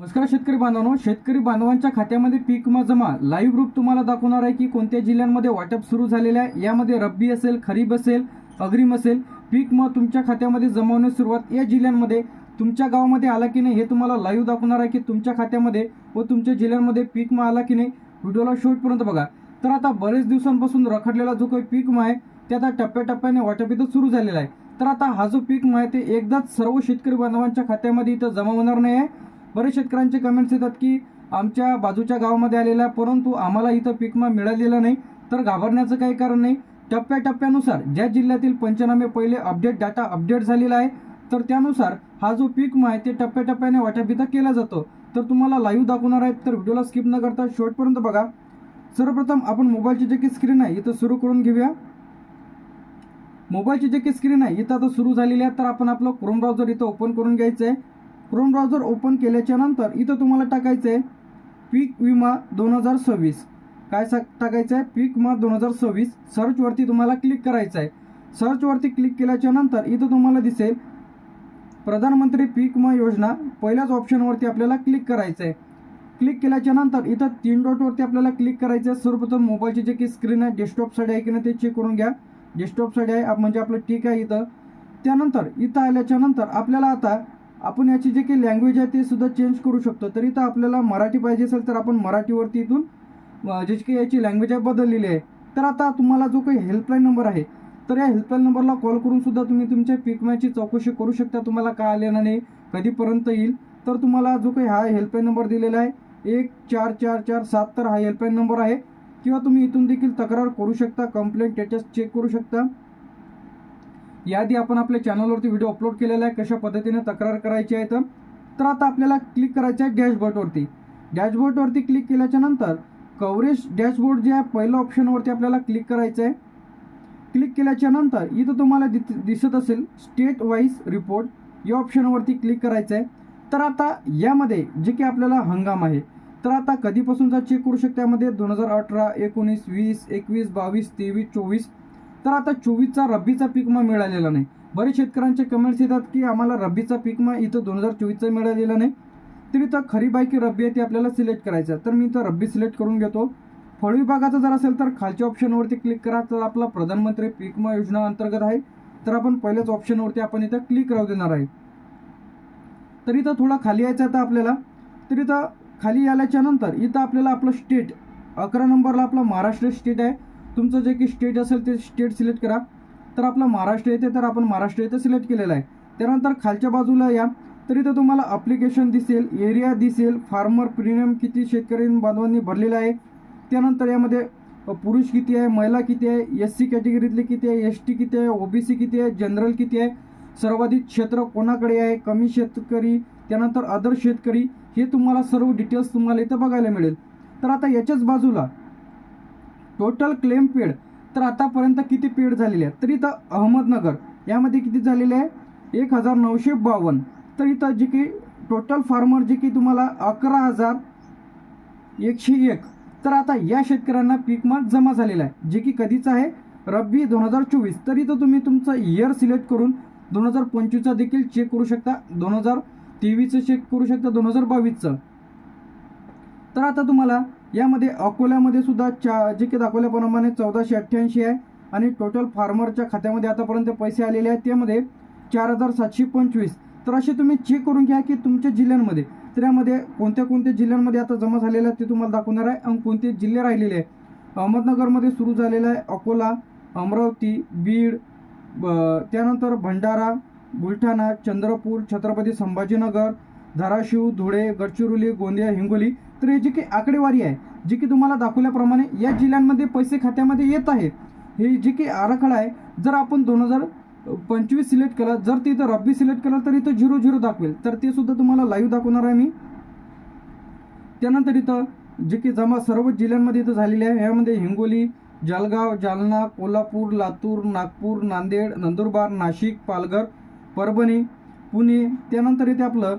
नमस्कार शेतकरी बांधवांनो, शेतकरी बांधवांच्या खात्यामध्ये पीक विमा जमा लाईव्ह रूप तुम्हाला दाखवणार आहे की कोणत्या जिल्ह्यांमध्ये वाटप सुरू झालेले आहे। यामध्ये रब्बी असेल, खरीप असेल, अग्रिम असेल, पीक विमा तुमच्या खात्यामध्ये जमा होण्यास सुरुवात या जिल्ह्यांमध्ये तुमच्या गावामध्ये आला की नाही हे तुम्हाला लाईव्ह दाखवणार आहे की तुमच्या खात्यामध्ये व तुमच्या जिल्ह्यांमध्ये पीक विमा आला की नाही। व्हिडिओला शेवटपर्यंत बघा। तर आता बरेच दिवसांपासून रखडलेला जो काही पीक विमा आहे ते आता टप्प्याटप्प्याने वाटप इथं सुरू झालेला आहे। तर आता हा जो पीक विमा आहे ते एकदाच सर्व शेतकरी बांधवांच्या खात्यामध्ये इथं जमा होणार नाही आहे। बरेच शेतकऱ्यांचे कमेंट्स येतात की आमच्या बाजूच्या गावामध्ये आलेला परंतु आम्हाला इथं पीक विमा मिळालेला नाही। तर घाबरण्याचं काही कारण नाही। टप्प्याटप्प्यानुसार ज्या जिल्ह्यातील पंचनामे पहिले डाटा अपडेट झालेला आहे तर त्यानुसार हा जो पीक विमा आहे ते टप्प्याटप्प्याने वाटप इथं केला जातो। तर तुम्हाला लाईव्ह दाखवणार आहे, तर व्हिडिओला स्किप न करता शेवटपर्यंत बघा। सर्वप्रथम आपण मोबाईलची जे काही स्क्रीन आहे इथं सुरू करून घेऊया। मोबाईलची जे काही स्क्रीन आहे इथं आता सुरू झालेली आहे। तर आपण आपलं क्रोम ब्राउझर इथं ओपन करून घ्यायचं आहे। क्रोम ब्राउझर ओपन केल्याच्या नंतर इथं तुम्हाला टाकायचं आहे पीक विमा 2026। काय टाकायचं आहे? पीक विमा 2026। सर्चवरती तुम्हाला क्लिक करायचं आहे। सर्चवरती क्लिक केल्याच्या नंतर इथं तुम्हाला दिसेल प्रधानमंत्री पीक विमा योजना, पहिल्याच ऑप्शनवरती आपल्याला क्लिक करायचं आहे। क्लिक केल्याच्या नंतर इथं 3 डॉटवरती आपल्याला क्लिक करायचं आहे। सर्वप्रथम मोबाईलची जे काही स्क्रीन आहे डेस्कटॉप साईड आहे की नाही ते चेक करून घ्या। डेस्कटॉप साईड आहे म्हणजे आपलं ठीक आहे इथं। त्यानंतर इथं आल्याच्या नंतर आपल्याला आता आपण याची जे काही लँग्वेज आहे ते सुद्धा चेंज करू शकतो। तर इथं आपल्याला मराठी पाहिजे असेल तर आपण मराठीवरती इथून जी काही याची लँग्वेज आहे बदललेली आहे। तर आता तुम्हाला जो काही हेल्पलाईन नंबर आहे तर या हेल्पलाईन नंबरला कॉल करून सुद्धा तुम्ही तुमच्या पीक विम्याची चौकशी करू शकता। तुम्हाला का आलेला नाही, कधीपर्यंत येईल, तर तुम्हाला जो काही हा हेल्पलाईन नंबर दिलेला आहे 14447 तर हा हेल्पलाईन नंबर आहे। किंवा तुम्ही इथून देखील तक्रार करू शकता, कंप्लेंट स्टेटस चेक करू शकता। याआधी आपण आपल्या चॅनलवरती व्हिडिओ अपलोड केलेला आहे कशा पद्धतीने तक्रार करायची आहे। तर आता आपल्याला क्लिक करायचं आहे डॅशबोर्डवरती। डॅशबोर्डवरती क्लिक केल्याच्या नंतर कव्हरेज डॅशबोर्ड जे आहे पहिल्या ऑप्शनवरती आपल्याला क्लिक करायचं आहे। क्लिक केल्याच्या नंतर इथं तुम्हाला दिसत असेल स्टेट वाईज रिपोर्ट, या ऑप्शनवरती क्लिक करायचं आहे। तर आता यामध्ये जे की आपल्याला हंगाम आहे तर आता कधीपासूनचा चेक करू शकता। यामध्ये 2018, 19, 20, 21, 22, 23, 24 तर आता 24चा रब्बीचा पीक विमा मिळालेला नाही। बरेच शेतकऱ्यांचे कमेंट्स येतात की आम्हाला रब्बीचा पीक विमा इथं 2024चा मिळालेला नाही। तर इथं खरीप आहे की रब्बी आहे ते आपल्याला सिलेक्ट करायचं आहे। तर मी इथं रब्बी सिलेक्ट करून घेतो। फळ विभागाचा जर असेल तर खालच्या ऑप्शनवरती क्लिक करा। तर आपला प्रधानमंत्री पीक विमा योजना अंतर्गत आहे तर आपण पहिल्याच ऑप्शनवरती आपण इथं क्लिक राहू देणार आहे। तर इथं थोडं खाली यायचं आता आपल्याला। तर इथं खाली आल्याच्या नंतर इथं आपल्याला आपलं स्टेट 11 नंबरला आपला महाराष्ट्र स्टेट आहे। तुमचं जे की स्टेट असेल ते स्टेट सिलेक्ट करा। तर आपलं महाराष्ट्र येते तर आपण महाराष्ट्र इथं सिलेक्ट केलेलं आहे। त्यानंतर खालच्या बाजूला या तर इथं तुम्हाला ॲप्लिकेशन दिसेल, एरिया दिसेल, फार्मर प्रीमियम किती शेतकरी बांधवांनी भरलेला आहे, त्यानंतर यामध्ये पुरुष किती आहे, महिला किती आहे, SC कॅटेगरीतले किती आहे, ST किती आहे, OBC किती आहे, जनरल किती आहे, सर्वाधिक क्षेत्र कोणाकडे आहे, कमी शेतकरी, त्यानंतर अदर शेतकरी, हे तुम्हाला सर्व डिटेल्स तुम्हाला इथं बघायला मिळेल। तर आता याच्याच बाजूला टोटल क्लेम पेड तर आतापर्यंत किती पेड झालेले आहेत तर इथं अहमदनगर यामध्ये किती झालेले आहे 1952। तर इथं जे की टोटल फार्मर जे की तुम्हाला 11,101 तर आता या शेतकऱ्यांना पीक विमा जमा झालेला आहे जे की कधीचा आहे रब्बी 2024। तर इथं तुम्ही तुमचं इयर सिलेक्ट करून 2025चा देखील चेक करू शकता, 2023चं चेक करू शकता, 2022चं। तर आता तुम्हाला यामध्ये अकोल्यामध्ये सुद्धा जे की दाखवल्याप्रमाणे 1488 आहे आणि टोटल फार्मरच्या खात्यामध्ये आतापर्यंत पैसे आलेले आहेत त्यामध्ये 4725। तर असे तुम्ही चेक करून घ्या की तुमच्या जिल्ह्यांमध्ये तर यामध्ये कोणत्या कोणत्या जिल्ह्यांमध्ये आता जमा झालेलं आहे ते तुम्हाला दाखवणार आहे आणि कोणते जिल्हे राहिलेले आहे। अहमदनगरमध्ये सुरू झालेलं आहे, अकोला, अमरावती, बीड, त्यानंतर भंडारा, बुलढाणा, चंद्रपूर, छत्रपती संभाजीनगर, धाराशिव, धुळे, गडचिरोली, गोंदिया, हिंगोली। तर हे जी की आकडेवारी आहे जी की तुम्हाला दाखवल्याप्रमाणे या जिल्ह्यांमध्ये पैसे खात्यामध्ये येत आहे। हे जी की आराखडा आहे जर आपण 2025 सिलेक्ट केलं, जर ते इथं रब्बी सिलेक्ट केलं तर इथं 00 दाखवेल। तर ते सुद्धा तुम्हाला लाईव्ह दाखवणार आहे मी। त्यानंतर इथं जे की जमा सर्व जिल्ह्यांमध्ये इथं झालेले आहे। यामध्ये हिंगोली, जळगाव, जालना, कोल्हापूर, लातूर, नागपूर, नांदेड, नंदुरबार, नाशिक, पालघर, परभणी, पुणे, त्यानंतर इथे आपलं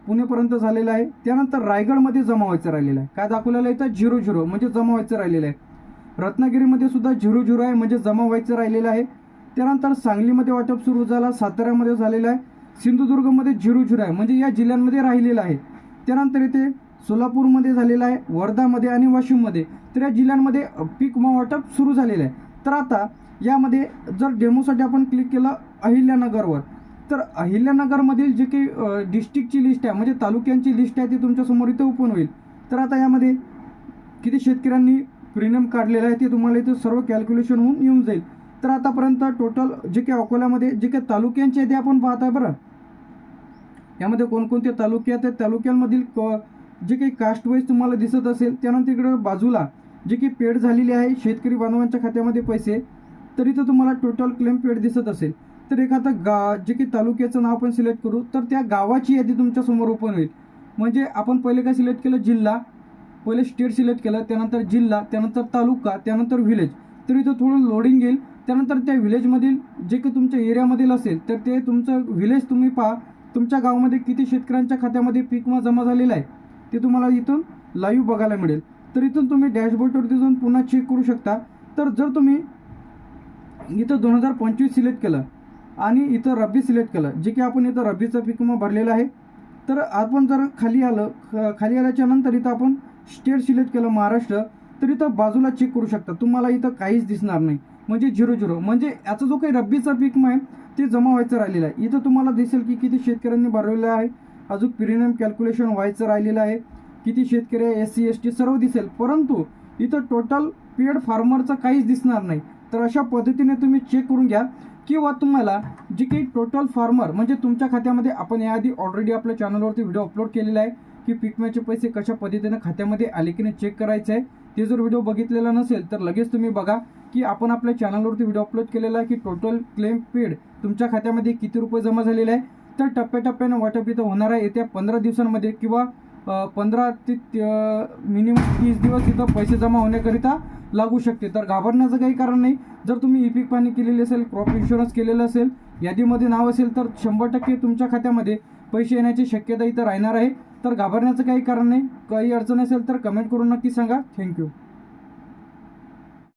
पुणेपर्यंत झालेलं आहे। त्यानंतर रायगडमध्ये जमा व्हायचं राहिलेलं आहे। काय दाखवलेलं आहे इथं 00 म्हणजे जमा व्हायचं राहिलेलं आहे। रत्नागिरीमध्ये सुद्धा 00 आहे म्हणजे जमा व्हायचं राहिलेलं आहे। त्यानंतर सांगलीमध्ये वाटप सुरू झाला, साताऱ्यामध्ये झालेलं आहे, सिंधुदुर्गमध्ये 0-0 आहे, म्हणजे या जिल्ह्यांमध्ये राहिलेला आहे. त्यानंतर इथे सोलापूरमध्ये झालेला आहे, वर्धामध्ये आणि वाशिममध्ये. तर या जिल्ह्यांमध्ये पीक विमा वाटप सुरू झालेलं आहे. तर आता यामध्ये जर डेमोसाठी आपण क्लिक केलं अहिल्यानगरवर, तर अहिल्यानगरमधील जे काही डिस्ट्रिक्टची लिस्ट आहे, म्हणजे तालुक्यांची लिस्ट आहे, ती तुमच्यासमोर इथे ओपन होईल. तर आता यामध्ये किती शेतकऱ्यांनी प्रीमियम काढलेलं आहे ते तुम्हाला इथे सर्व कॅल्क्युलेशन होऊन येऊन जाईल. तर आतापर्यंत टोटल जे काही अकोल्यामध्ये जे काही तालुक्यांचे आहे ते आपण पाहत आहे बरं. यामध्ये कोणकोणते तालुके आहेत, तालुक्यांमधील जे काही कास्ट वाईज तुम्हाला दिसत असेल. त्यानंतर इकडे बाजूला जे काही पेड झालेली आहे शेतकरी बांधवांच्या खात्यामध्ये पैसे, तर इथं तुम्हाला टोटल क्लेम पेड दिसत असेल. तर एखादं जे काही तालुक्याचं नाव आपण सिलेक्ट करू, तर त्या गावाची यादी तुमच्या समोर ओपन होईल. म्हणजे आपण पहिले काय सिलेक्ट केलं, जिल्हा, पहिले स्टेट सिलेक्ट केलं, त्यानंतर जिल्हा, त्यानंतर तालुका, त्यानंतर व्हिलेज. तर इथं थोडं लोडिंग येईल. त्यानंतर त्या व्हिलेजमधील जे काही तुमच्या एरियामधील असेल, तर ते तुमचं व्हिलेज तुम्ही पहा, तुमच्या गावामध्ये किती शेतकऱ्यांच्या खात्यामध्ये पीक विमा जमा झालेला आहे ते तुम्हाला इथून लाईव्ह बघायला मिळेल. तर इथून तुम्ही डॅशबोर्डवरती जाऊन पुन्हा चेक करू शकता. तर जर तुम्ही इथं 2025 सिलेक्ट केलं आणि इथं रब्बी सिलेक्ट केलं, जे की आपण इथं रब्बीचा पीक विमा भरलेला आहे. तर आपण जर खाली आल्याच्या नंतर इथं आपण स्टेट सिलेक्ट केलं महाराष्ट्र, तर इथं बाजूला चेक करू शकता. तुम्हाला इथं काहीच दिसणार नाही, म्हणजे 0-0. म्हणजे याचा जो काही रब्बीचा पीक विमा आहे ते जमा व्हायचं राहिलेलं आहे. इथं तुम्हाला दिसेल की किती शेतकऱ्यांनी भरलेलं आहे, अजून प्रीमियम कॅल्क्युलेशन व्हायचं राहिलेलं आहे, किती शेतकरी SC ST सर्व दिसेल. परंतु इथं टोटल पेड फार्मरचं काहीच दिसणार नाही. तर अशा पद्धतीने तुम्ही चेक करून घ्या. किंवा तुम्हाला जे काही टोटल फार्मर म्हणजे तुमच्या खात्यामध्ये, आपण याआधी ऑलरेडी आपल्या चॅनलवरती व्हिडिओ अपलोड केलेला आहे की पीक विम्याचे पैसे कशा पद्धतीने खात्यामध्ये आले की नाही चेक करायचं आहे. ते जर व्हिडिओ बघितलेला नसेल तर लगेच तुम्ही बघा की आपण आपल्या चॅनलवरती व्हिडिओ अपलोड केलेला आहे की टोटल क्लेम पेड तुमच्या खात्यामध्ये किती रुपये जमा झालेले आहे. तर टप्प्याटप्प्याने वाटप इथं होणार आहे. येत्या 15 दिवसांमध्ये किंवा 15 ते मिनिमम 30 दिवस इथं पैसे जमा होण्याकरिता लागू शकते. तर घाबरण्याचं काही कारण नाही. जर तुम्ही ई पीक पाहणी केलेली असेल, क्रॉप इन्शुरन्स केलेलं असेल, यादीमध्ये नाव असेल, तर 100% तुमच्या खात्यामध्ये पैसे येण्याची शक्यता इथं राहणार आहे. तर घाबरण्याचं काही कारण नाही. काही अडचण असेल तर कमेंट करून नक्की सांगा. थँक्यू.